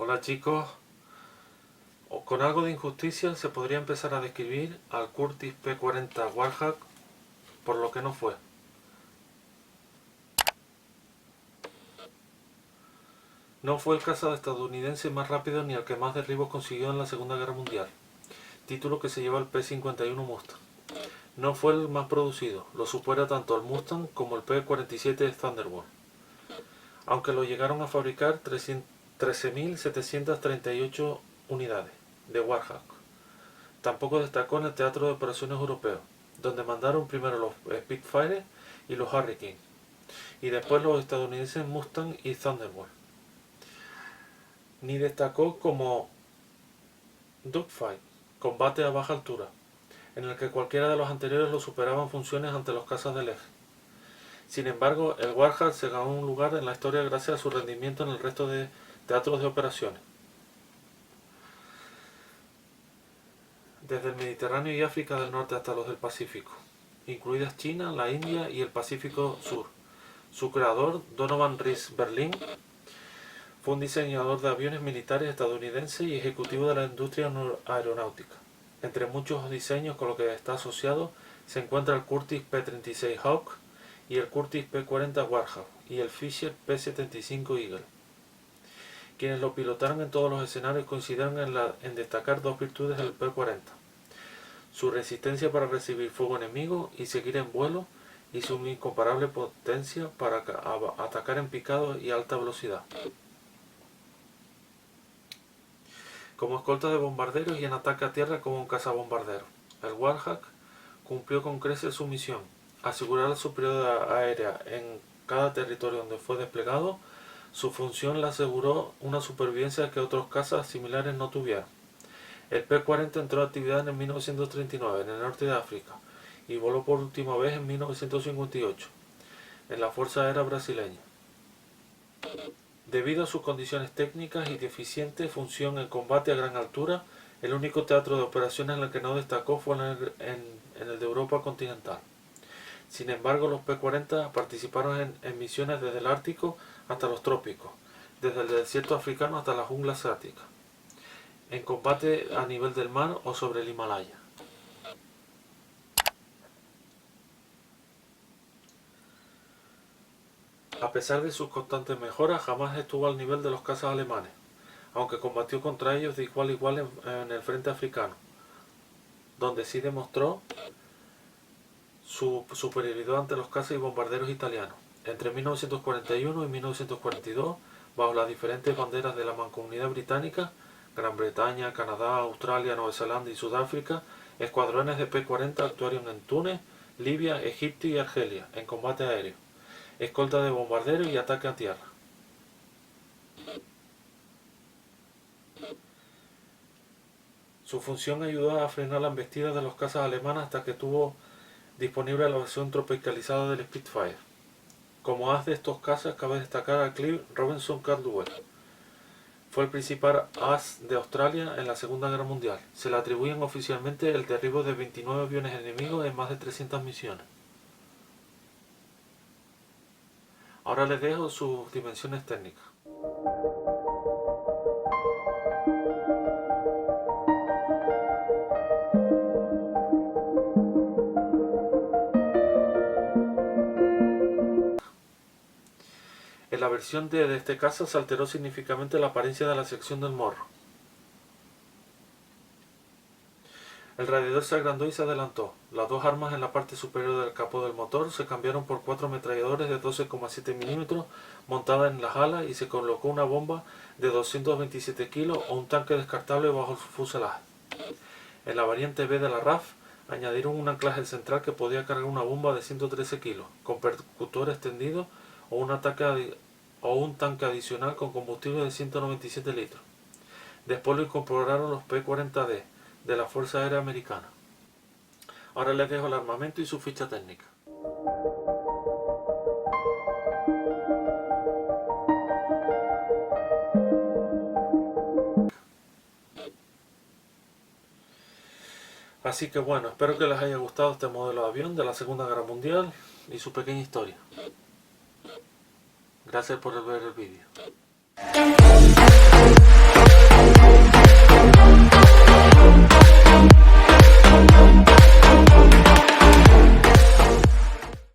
Hola chicos, con algo de injusticia se podría empezar a describir al Curtiss P-40 Warhawk por lo que no fue. No fue el caza estadounidense más rápido ni el que más derribos consiguió en la Segunda Guerra Mundial, título que se lleva el P-51 Mustang. No fue el más producido, lo supera tanto el Mustang como el P-47 Thunderbolt, aunque lo llegaron a fabricar 13.738 unidades de Warhawk. Tampoco destacó en el teatro de operaciones europeo, donde mandaron primero los Spitfire y los Hurricane, y después los estadounidenses Mustang y Thunderbolt. Ni destacó como Dogfight, combate a baja altura, en el que cualquiera de los anteriores lo superaba en funciones ante los cazas del eje. Sin embargo, el Warhawk se ganó un lugar en la historia gracias a su rendimiento en el resto de teatros de operaciones, desde el Mediterráneo y África del Norte hasta los del Pacífico, incluidas China, la India y el Pacífico Sur. Su creador, Donovan Rees-Berlin, fue un diseñador de aviones militares estadounidense y ejecutivo de la industria aeronáutica. Entre muchos diseños con los que está asociado se encuentra el Curtiss P-36 Hawk y el Curtiss P-40 Warhawk y el Fisher P-75 Eagle. Quienes lo pilotaron en todos los escenarios coincidieron en destacar dos virtudes del P-40: su resistencia para recibir fuego enemigo y seguir en vuelo, y su incomparable potencia para atacar en picado y a alta velocidad, como escolta de bombarderos y en ataque a tierra como un cazabombarderos. El Warhawk cumplió con creces su misión: asegurar la superioridad aérea en cada territorio donde fue desplegado. Su función le aseguró una supervivencia que otros cazas similares no tuvieron. El P-40 entró en actividad en 1939 en el norte de África y voló por última vez en 1958 en la Fuerza Aérea Brasileña. Debido a sus condiciones técnicas y deficiente función en combate a gran altura, el único teatro de operaciones en el que no destacó fue en el de Europa continental. Sin embargo, los P-40 participaron en misiones desde el Ártico hasta los trópicos, desde el desierto africano hasta la jungla asiática, en combate a nivel del mar o sobre el Himalaya. A pesar de sus constantes mejoras, jamás estuvo al nivel de los cazas alemanes, aunque combatió contra ellos de igual a igual en el frente africano, donde sí demostró su superioridad ante los cazas y bombarderos italianos. Entre 1941 y 1942, bajo las diferentes banderas de la Mancomunidad Británica, Gran Bretaña, Canadá, Australia, Nueva Zelanda y Sudáfrica, escuadrones de P-40 actuaron en Túnez, Libia, Egipto y Argelia, en combate aéreo, escolta de bombarderos y ataque a tierra. Su función ayudó a frenar la embestida de los cazas alemanes hasta que tuvo disponible la versión tropicalizada del Spitfire. Como as de estos cazas cabe destacar a Clive Robinson Caldwell. Fue el principal as de Australia en la Segunda Guerra Mundial. Se le atribuyen oficialmente el derribo de 29 aviones enemigos en más de 300 misiones. Ahora les dejo sus dimensiones técnicas. En la versión D de este caza se alteró significativamente la apariencia de la sección del morro. El radiador se agrandó y se adelantó. Las dos armas en la parte superior del capó del motor se cambiaron por 4 ametralladores de 12,7 mm montadas en las alas y se colocó una bomba de 227 kg o un tanque descartable bajo el fuselaje. En la variante B de la RAF añadieron un anclaje central que podía cargar una bomba de 113 kg con percutor extendido o un tanque adicional con combustible de 197 litros. Después lo incorporaron los P-40D de la Fuerza Aérea Americana. Ahora les dejo el armamento y su ficha técnica. Así que bueno, espero que les haya gustado este modelo de avión de la Segunda Guerra Mundial y su pequeña historia. Gracias por ver el vídeo.